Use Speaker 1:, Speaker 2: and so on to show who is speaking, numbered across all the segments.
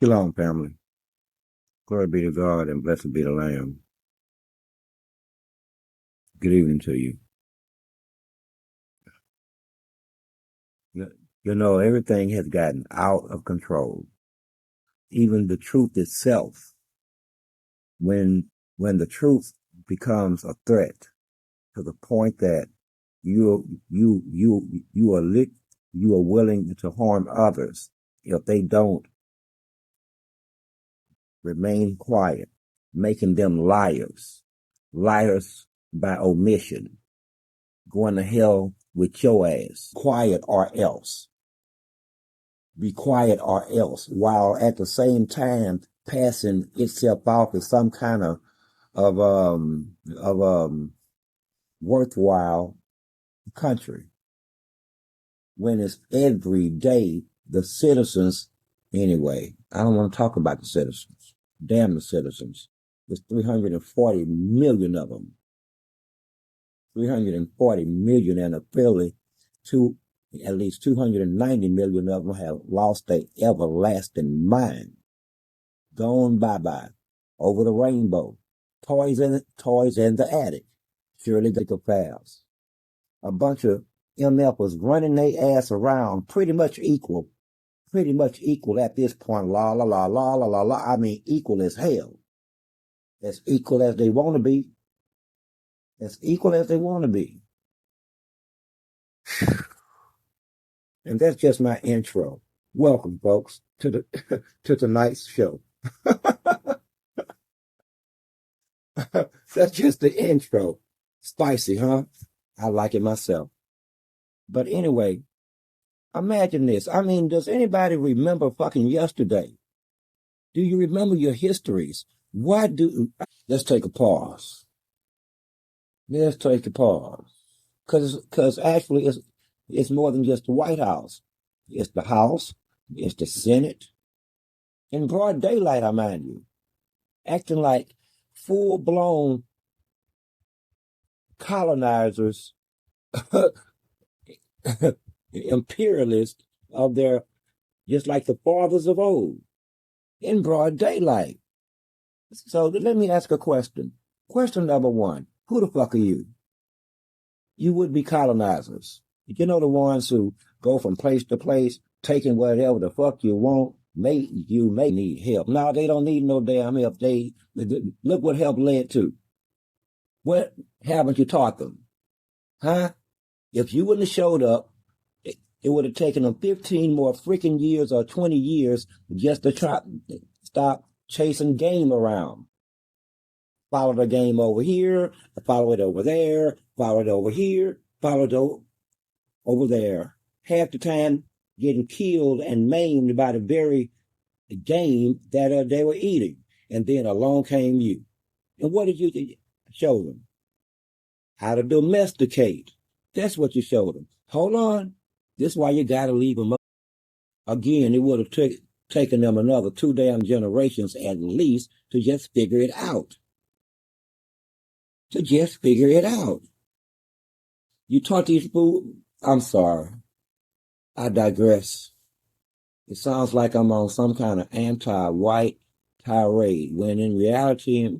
Speaker 1: Shalom, family. Glory be to God and blessed be the Lamb. Good evening to you. You know, everything has gotten out of control. Even the truth itself, when the truth becomes a threat to the point that you are willing to harm others if they don't remain quiet, making them liars by omission, going to hell with your ass. Quiet or else. Be quiet or else, while at the same time passing itself off as some kind of worthwhile country, when it's every day the citizens. Anyway, I don't want to talk about the citizens. Damn the citizens. There's 340 million of them. 340 million, and apparently at least 290 million of them have lost their everlasting mind. Gone bye-bye. Over the rainbow. Toys in the attic. Surely they could pass. A bunch of MFers running their ass around, pretty much equal at this point. La la la la la la la. I mean, equal as hell. As equal as they want to be. As equal as they want to be. And that's just my intro. Welcome, folks, to tonight's show. That's just the intro. Spicy, huh? I like it myself. But anyway, imagine this. I mean, does anybody remember fucking yesterday? Do you remember your histories? Let's take a pause. Let's take a pause. Cause actually it's more than just the White House. It's the House. It's the Senate. In broad daylight, I mind you. Acting like full-blown colonizers, imperialists of their, just like the fathers of old, in broad daylight. So let me ask a question. Question number one, who the fuck are you? You would be colonizers. You know, the ones who go from place to place, taking whatever the fuck you want. You may need help. No, they don't need no damn help. Look what help led to. What haven't you taught them? Huh? If you wouldn't have showed up, it would have taken them 15 more freaking years or 20 years just to try stop chasing game around. Follow the game over here, follow it over there, follow it over here, follow it over there. Half the time getting killed and maimed by the very game that they were eating. And then along came you. And what did you show them? How to domesticate. That's what you showed them. Hold on. This is why you got to leave them up. Again, it would have taken them another 2 damn generations at least to just figure it out. You taught these fools. I'm sorry. I digress. It sounds like I'm on some kind of anti-white tirade, when in reality,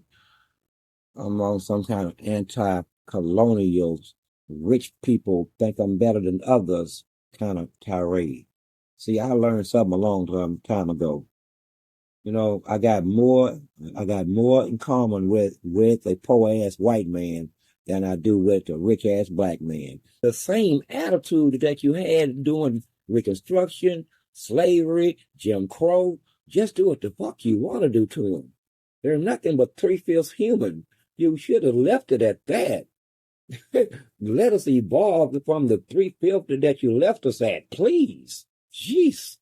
Speaker 1: I'm on some kind of anti-colonial, rich people think I'm better than others kind of tirade. See, I learned something a long time ago. You know, I got more in common with a poor ass white man than I do with a rich ass black man. The same attitude that you had during Reconstruction, slavery, Jim Crow, just do what the fuck you want to do to them. They're nothing but 3/5 human. You should have left it at that. Let us evolve from the 3/5 that you left us at, please. Jeez,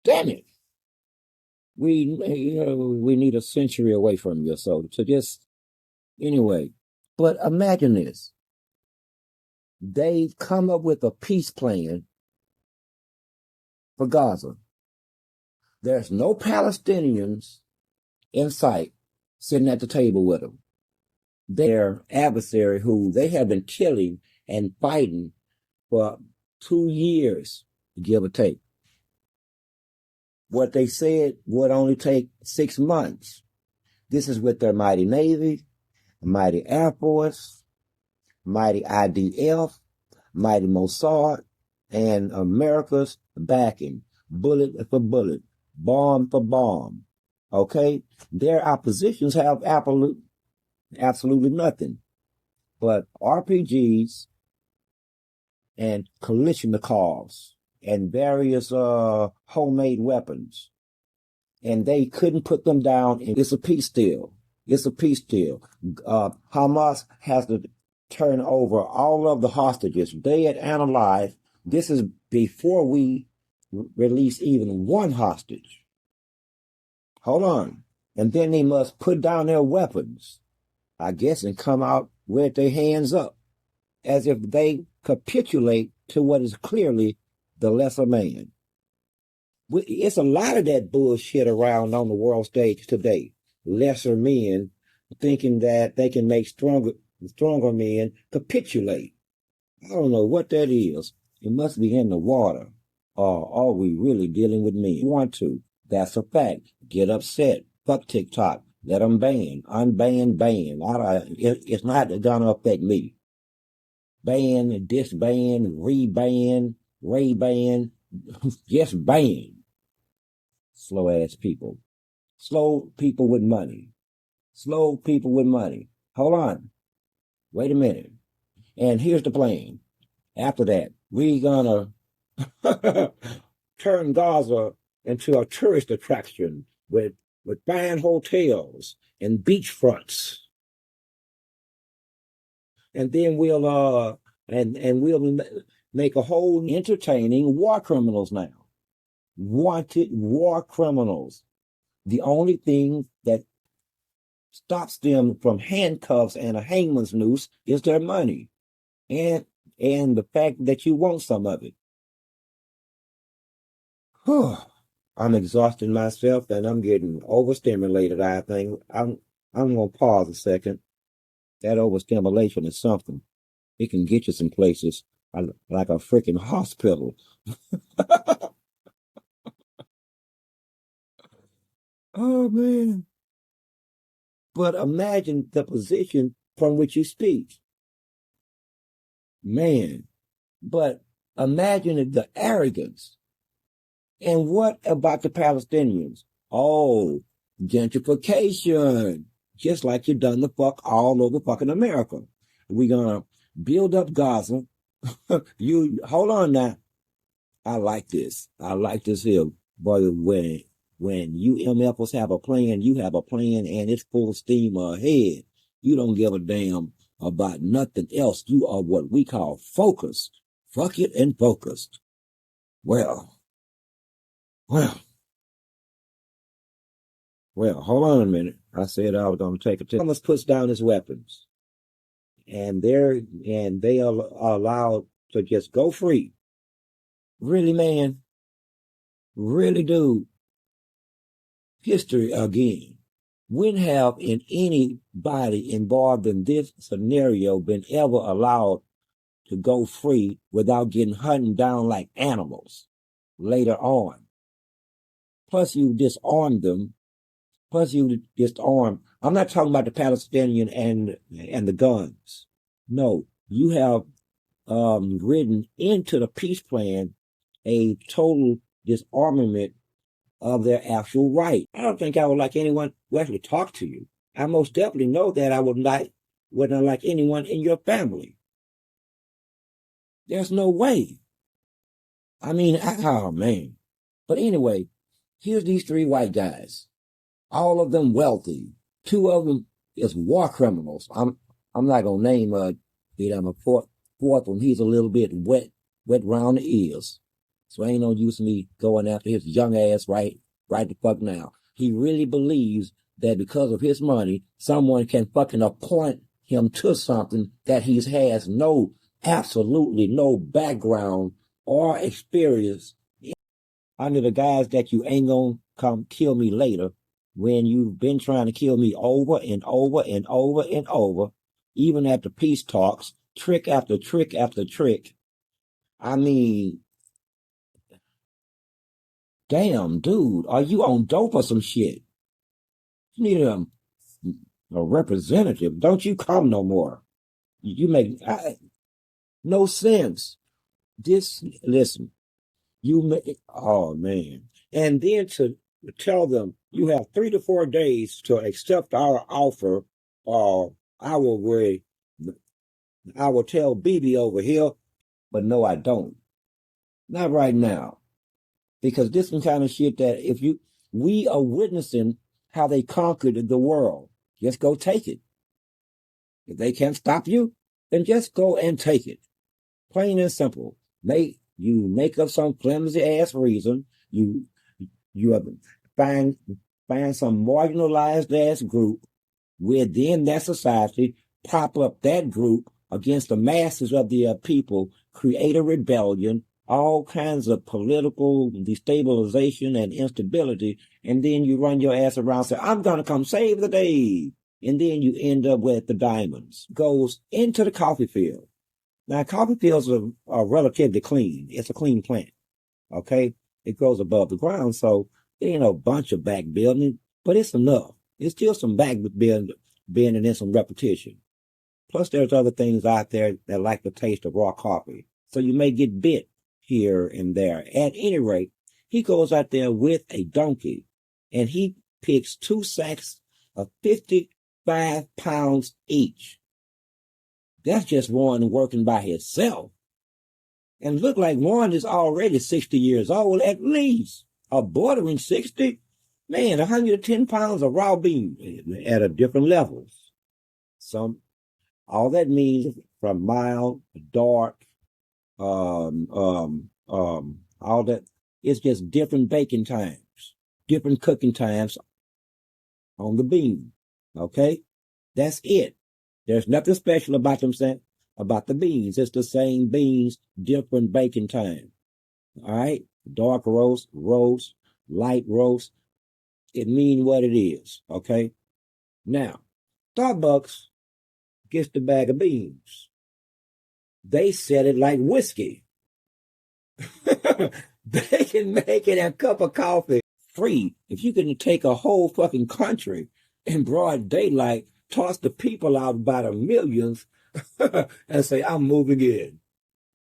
Speaker 1: damn it. We need a century away from you, so just anyway. But imagine this: they've come up with a peace plan for Gaza. There's no Palestinians in sight sitting at the table with them. Their adversary, who they have been killing and fighting for 2 years, give or take. what they said would only take 6 months. This is with their mighty Navy, mighty Air Force, mighty IDF, mighty Mossad, and America's backing, bullet for bullet, bomb for bomb. Okay? Their oppositions have absolutely nothing but RPGs and Kalashnikovs and various homemade weapons. And they couldn't put them down. It's a peace deal. It's a peace deal. Hamas has to turn over all of the hostages, dead and alive. This is before we release even one hostage. Hold on. And then they must put down their weapons, I guess, and come out with their hands up, as if they capitulate to what is clearly the lesser man. It's a lot of that bullshit around on the world stage today. Lesser men thinking that they can make stronger men capitulate. I don't know what that is. It must be in the water. Or are we really dealing with men? Want to. That's a fact. Get upset. Fuck TikTok. Let them ban. Unban, ban. It's not going to affect me. Ban, disban, reban, Ray-ban. Just ban. Slow ass people. Slow people with money. Slow people with money. Hold on. Wait a minute. And here's the plan. After that, we're gonna turn Gaza into a tourist attraction with fine hotels and beachfronts. And then we'll make a whole entertaining war criminals now. Wanted war criminals. The only thing that stops them from handcuffs and a hangman's noose is their money and the fact that you want some of it. I'm exhausting myself and I'm getting overstimulated, I think. I'm gonna pause a second. That overstimulation is something. It can get you some places like a freaking hospital. Oh man. But imagine the position from which you speak. Man. But imagine the arrogance. And what about the Palestinians? Oh, gentrification. Just like you done the fuck all over fucking America. We're gonna build up Gaza. You hold on now. I like this. I like this here. Boy, when you MFers have a plan, you have a plan and it's full steam ahead. You don't give a damn about nothing else. You are what we call focused. Fuck it and focused. Well, hold on a minute. I said I was going to take a tip. Thomas puts down his weapons. And they are allowed to just go free. Really, man? Really, dude? History again. When have anybody involved in this scenario been ever allowed to go free without getting hunted down like animals later on? Plus you disarm them. I'm not talking about the Palestinian and the guns. No, you have written into the peace plan a total disarmament of their actual right. I don't think I would like anyone who actually talk to you. I most definitely know that I wouldn't like anyone in your family. There's no way. I mean, oh man. But anyway, here's these 3 white guys. All of them wealthy. 2 of them is war criminals. I'm not gonna name a fourth one. He's a little bit wet round the ears. So ain't no use me going after his young ass right the fuck now. He really believes that because of his money, someone can fucking appoint him to something that he has absolutely no background or experience. Under the guise that you ain't gonna come kill me later, when you've been trying to kill me over and over and over and over, even at the peace talks, trick after trick after trick. I mean, damn, dude, are you on dope or some shit? You need a representative. Don't you come no more. You make no sense. Listen, you make, oh man. And then to tell them you have 3 to 4 days to accept our offer, or I will I will tell BB over here, but no, I don't. Not right now. Because this is kind of shit that we are witnessing how they conquered the world. Just go take it. If they can't stop you, then just go and take it. Plain and simple. You make up some flimsy ass reason. You find some marginalized ass group within that society, prop up that group against the masses of the people, create a rebellion, all kinds of political destabilization and instability, and then you run your ass around and say, I'm going to come save the day. And then you end up with the diamonds. Goes into the coffee field. Now, coffee fields are relatively clean. It's a clean plant, okay? It grows above the ground, so there ain't a bunch of back building, but it's enough. It's still some back building and then some repetition. Plus, there's other things out there that like the taste of raw coffee. So you may get bit here and there. At any rate, he goes out there with a donkey, and he picks 2 sacks of 55 pounds each. That's just one working by himself. And look like one is already 60 years old, at least. Or bordering 60. Man, 110 pounds of raw beef at a different levels. All that means from mild, dark, all that, it's just different baking times, different cooking times on the bean. Okay? That's it. There's nothing special about them saying about the beans. It's the same beans, different baking time. All right? Dark roast, light roast. It means what it is. Okay? Now, Starbucks gets the bag of beans. They sell it like whiskey. They can make it a cup of coffee free. If you can take a whole fucking country in broad daylight, toss the people out by the millions, and say, I'm moving in.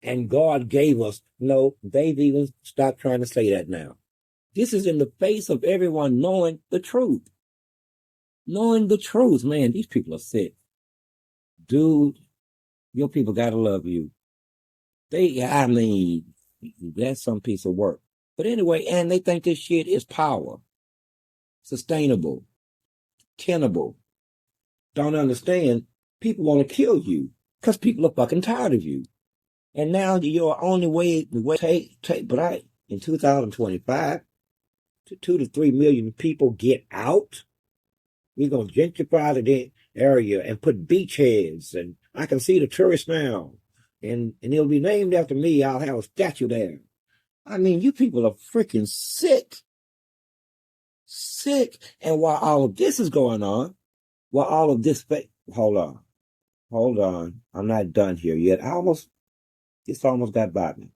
Speaker 1: And God gave us. No, they've even stopped trying to say that now. This is in the face of everyone knowing the truth. Knowing the truth, man, these people are sick. Dude, your people gotta love you. That's some piece of work. But anyway, and they think this shit is power. Sustainable. Tenable. Don't understand. People want to kill you because people are fucking tired of you. And now your only way in 2025, 2 to 3 million people get out. We're going to gentrify the area and put beachheads, and I can see the tourists now. And it'll be named after me. I'll have a statue there. I mean, you people are freaking sick. Sick. And while all of this is going on, hold on. I'm not done here yet. It's almost got by me.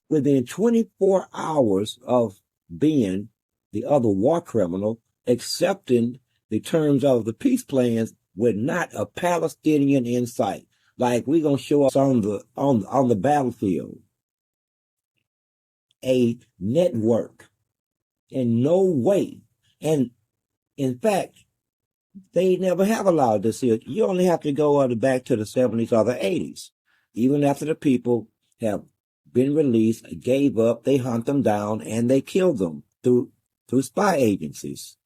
Speaker 1: Within 24 hours of being the other war criminal, accepting the terms of the peace plans with not a Palestinian in sight. Like we're gonna show us on the battlefield. A network. In no way. And in fact, they never have allowed this here. You only have to go back to the 70s or the 80s. Even after the people have been released, gave up, they hunt them down, and they kill them through spy agencies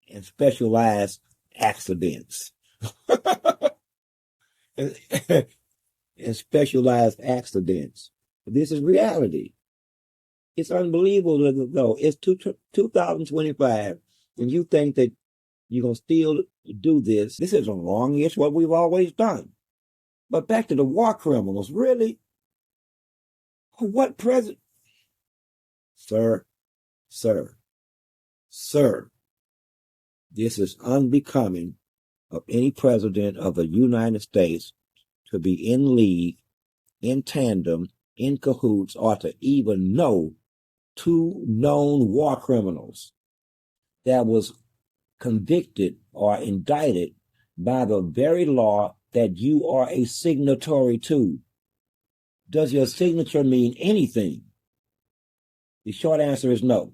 Speaker 1: and specialized accidents. And specialized accidents. This is reality. It's unbelievable, though. It's 2025, and you think that you're going to still do this. This isn't wrong. It's what we've always done. But back to the war criminals, really? What president? Sir, this is unbecoming of any president of the United States to be in league, in tandem, in cahoots, or to even know two known war criminals that was convicted or indicted by the very law that you are a signatory to. Does your signature mean anything? The short answer is no.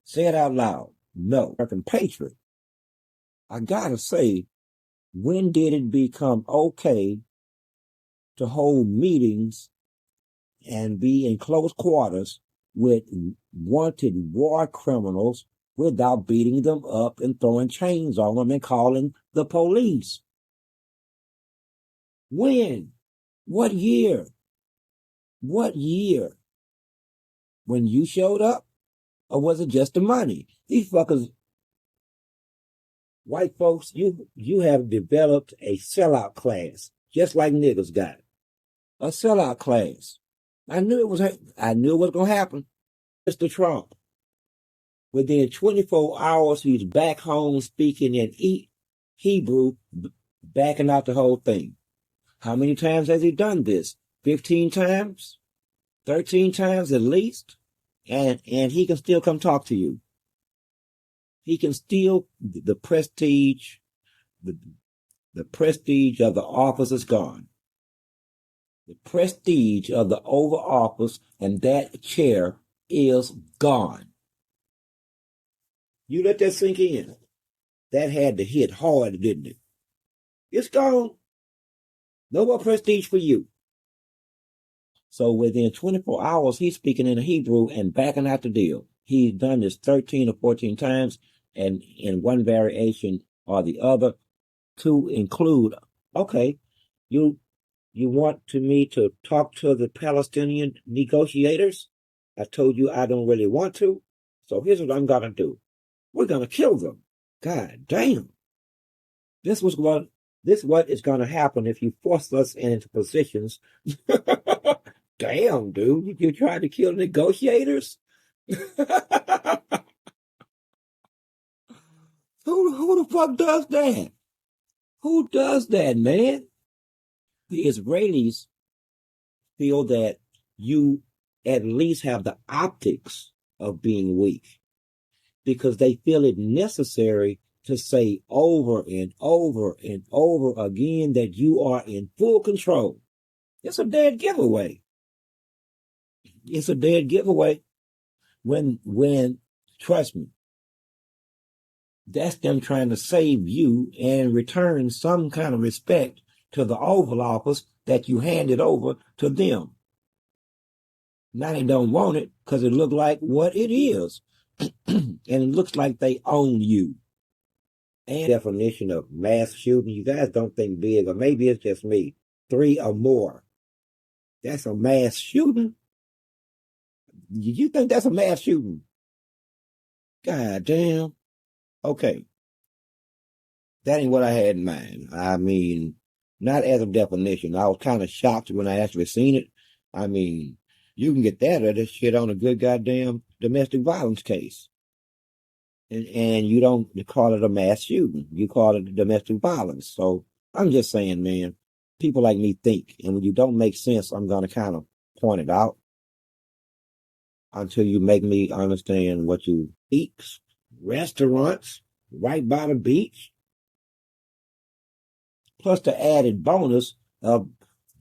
Speaker 1: Say it out loud. No. American patriot. I gotta say, when did it become okay to hold meetings and be in close quarters with wanted war criminals without beating them up and throwing chains on them and calling the police? When? What year? What year? When you showed up? Or was it just the money? These fuckers, white folks, you have developed a sellout class, just like niggas got. A sellout class. I knew it was going to happen. Mr. Trump. Within 24 hours, he's back home speaking in Hebrew, backing out the whole thing. How many times has he done this? 15 times? 13 times at least? And he can still come talk to you. He can steal the prestige. The prestige of the office is gone. The prestige of the Oval Office and that chair is gone. You let that sink in. That had to hit hard, didn't it? It's gone. No more prestige for you. So within 24 hours, he's speaking in Hebrew and backing out the deal. He's done this 13 or 14 times, and in one variation or the other, to include, okay, you want me to talk to the Palestinian negotiators? I told you I don't really want to, so here's what I'm going to do. We're going to kill them. God damn. This is what is going to happen if you force us into positions. Damn, dude, you tried to kill negotiators? Who the fuck does that? Who does that, man? The Israelis feel that you at least have the optics of being weak because they feel it necessary to say over and over and over again that you are in full control. It's a dead giveaway. It's a dead giveaway when trust me, that's them trying to save you and return some kind of respect to the Oval Office that you handed over to them. Now they don't want it because it looked like what it is. And it looks like they own you. And definition of mass shooting, you guys don't think big, or maybe it's just me. 3 or more. That's a mass shooting? You think that's a mass shooting? God damn. Okay. That ain't what I had in mind. I mean, not as a definition. I was kind of shocked when I actually seen it. I mean, you can get that or this shit on a good goddamn domestic violence case. And you don't call it a mass shooting. You call it domestic violence. So I'm just saying, man, people like me think. And when you don't make sense, I'm going to kind of point it out until you make me understand what you eat. Restaurants right by the beach. Plus the added bonus of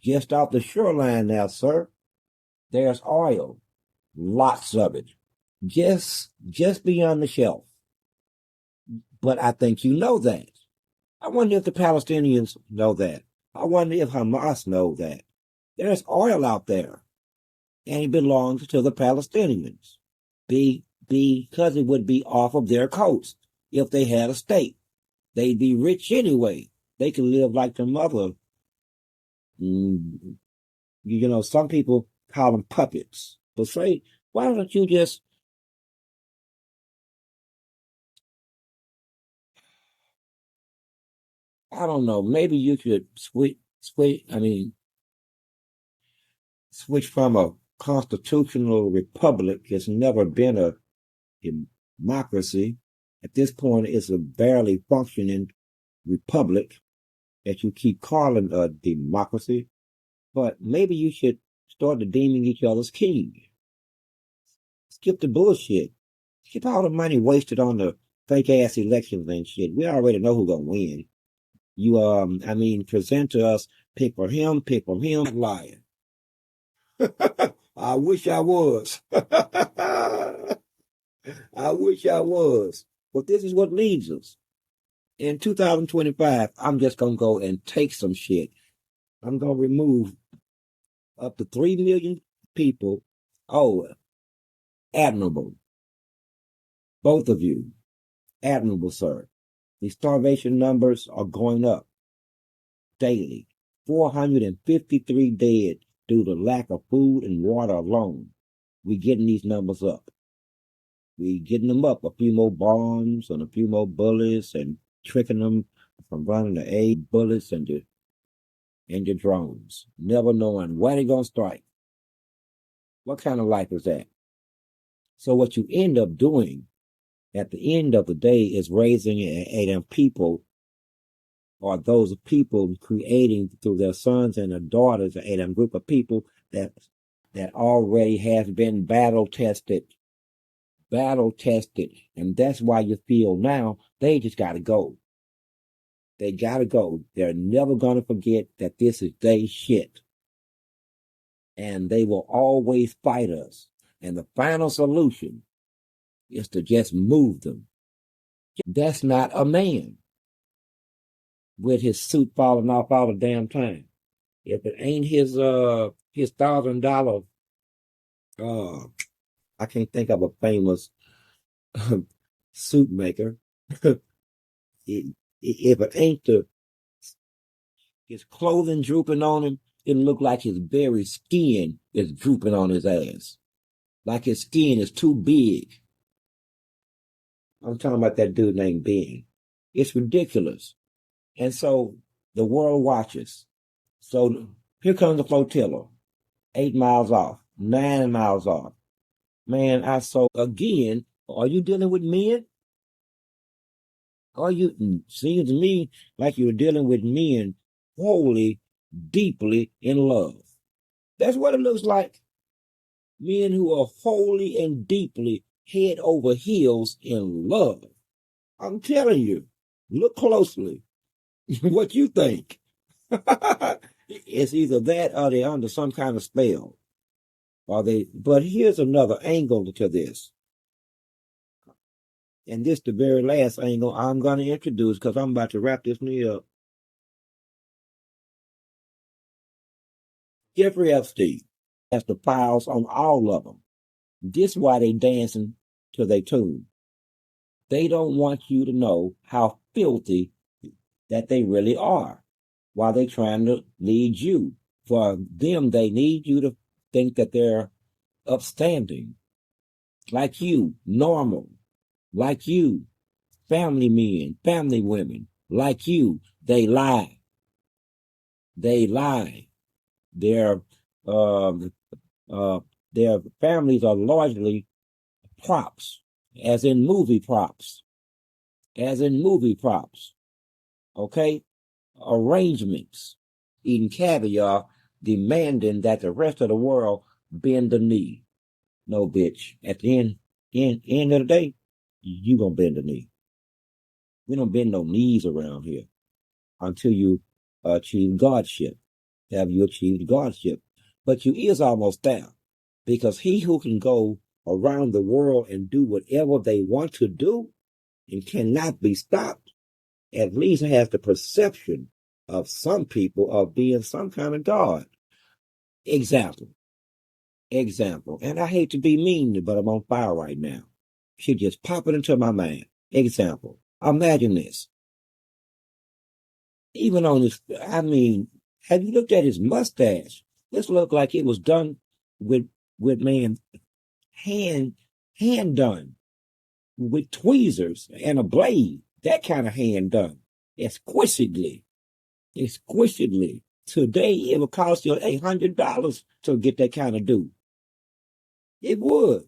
Speaker 1: just off the shoreline now, sir, there's oil. Lots of it. Just beyond the shelf. But I think you know that. I wonder if the Palestinians know that. I wonder if Hamas know that. There's oil out there. And it belongs to the Palestinians. Because it would be off of their coast if they had a state. They'd be rich anyway. They can live like their mother. You know, some people call them puppets. But say, why don't you just... I don't know. Maybe you should switch from a constitutional republic. It's never been a democracy. At this point, it's a barely functioning republic that you keep calling a democracy. But maybe you should start redeeming each other's king. Skip the bullshit. Skip all the money wasted on the fake ass elections and shit. We already know who's gonna win. Present to us, pick for him, lying. I wish I was. I wish I was. But this is what leads us. In 2025, I'm just going to go and take some shit. I'm going to remove up to 3 million people. Oh, admirable. Both of you. Admirable, sir. The starvation numbers are going up daily. 453 dead due to lack of food and water alone. We're getting these numbers up. We getting them up. A few more bombs and a few more bullets and tricking them from running the bullets and the drones. Never knowing where they're going to strike. What kind of life is that? So what you end up doing at the end of the day is raising a people, or those people creating through their sons and their daughters, a group of people that already has been battle tested, and that's why you feel now they just got to go. They got to go. They're never going to forget that this is their shit, and they will always fight us. And the final solution is to just move them. That's not a man with his suit falling off all the damn time. If it ain't his $1,000, I can't think of a famous suit maker. If it ain't his clothing drooping on him, it look like his very skin is drooping on his ass. Like his skin is too big. I'm talking about that dude named Ben. It's ridiculous. And so the world watches. So here comes the flotilla. 8 miles off, 9 miles off. Man, again, are you dealing with men? Seems to me like you're dealing with men wholly, deeply in love. That's what it looks like. Men who are wholly and deeply head over heels in love. I'm telling you, look closely. What you think? It's either that or they're under some kind of spell. But here's another angle to this. And this the very last angle I'm going to introduce because I'm about to wrap this thing up. Jeffrey Epstein has the files on all of them. This is why they dancing to their tune. They don't want you to know how filthy that they really are while they trying to lead you. For them, they need you to think that they're upstanding, like you, normal, like you, family men, family women, like you. They lie. They lie. Their families are largely props, as in movie props. Okay? Arrangements, eating caviar, demanding that the rest of the world bend the knee. No, bitch. At the end of the day, you gonna bend the knee. We don't bend no knees around here until you achieve Godship. Have you achieved Godship? But you is almost there, because he who can go around the world and do whatever they want to do and cannot be stopped, at least has the perception of some people of being some kind of God. Example. And I hate to be mean, but I'm on fire right now. She just popping into my mind. Example. Imagine this. Even on his, have you looked at his mustache? This looked like it was done with man, hand done, with tweezers and a blade. That kind of hand done. Exquisitely. Today, it would cost you $800 to get that kind of do. It would.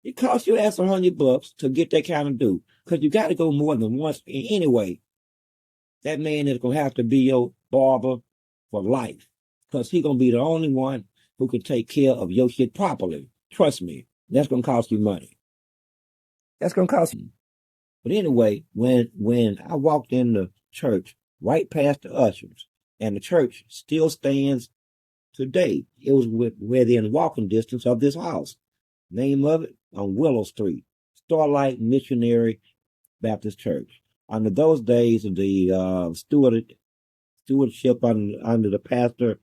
Speaker 1: It costs your ass $100 to get that kind of do. Because you got to go more than once anyway. That man is going to have to be your barber for life. Because he's going to be the only one who can take care of your shit properly. Trust me. That's going to cost you money. That's going to cost you. But anyway, when I walked in the church, right past the ushers, and the church still stands today. It was within walking distance of this house. Name of it on Willow Street, Starlight Missionary Baptist Church. Under those days of the stewardship under the pastor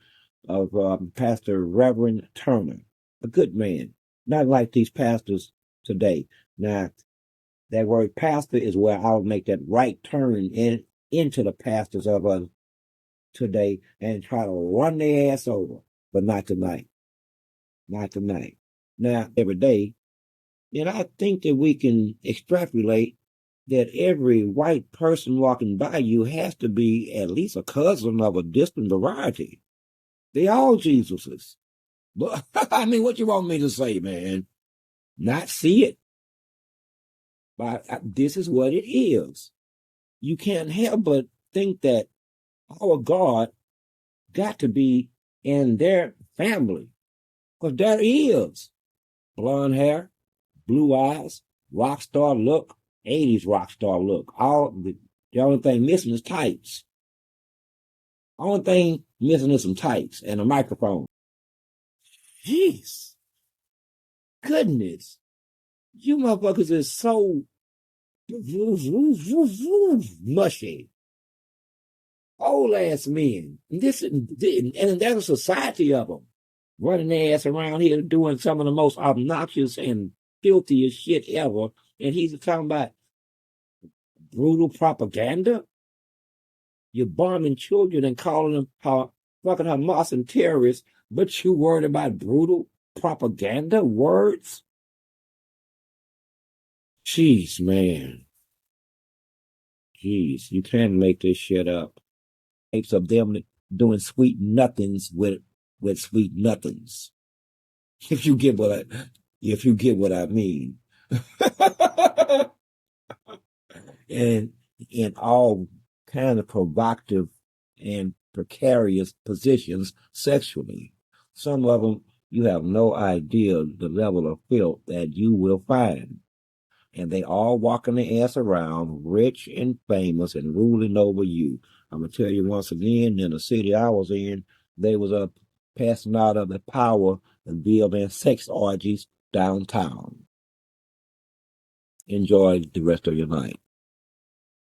Speaker 1: of Pastor Reverend Turner, a good man, not like these pastors today. Now, that word pastor is where I'll make that right turn into the pastors of today and try to run their ass over, but not tonight. Not tonight. Now, every day, and I think that we can extrapolate that every white person walking by you has to be at least a cousin of a distant variety. They all Jesuses. But I mean, what you want me to say, man? Not see it. But this is what it is. You can't help but think that our God got to be in their family. Because there he is. Blonde hair, blue eyes, rock star look, 80s rock star look. The only thing missing is tights. Only thing missing is some tights and a microphone. Jeez. Goodness. You motherfuckers is so mushy. Old ass men. And there's a society of them running their ass around here doing some of the most obnoxious and filthiest shit ever. And he's talking about brutal propaganda. You're bombing children and calling them fucking Hamas and terrorists, but you worried about brutal propaganda words? Jeez, man. Jeez, you can't make this shit up. Tapes of them doing sweet nothings with sweet nothings. If you get what I mean. and in all kind of provocative and precarious positions sexually. Some of them, you have no idea the level of filth that you will find. And they all walking their ass around, rich and famous and ruling over you. I'm going to tell you once again, in the city I was in, they was passing out of the power and building sex orgies downtown. Enjoy the rest of your night.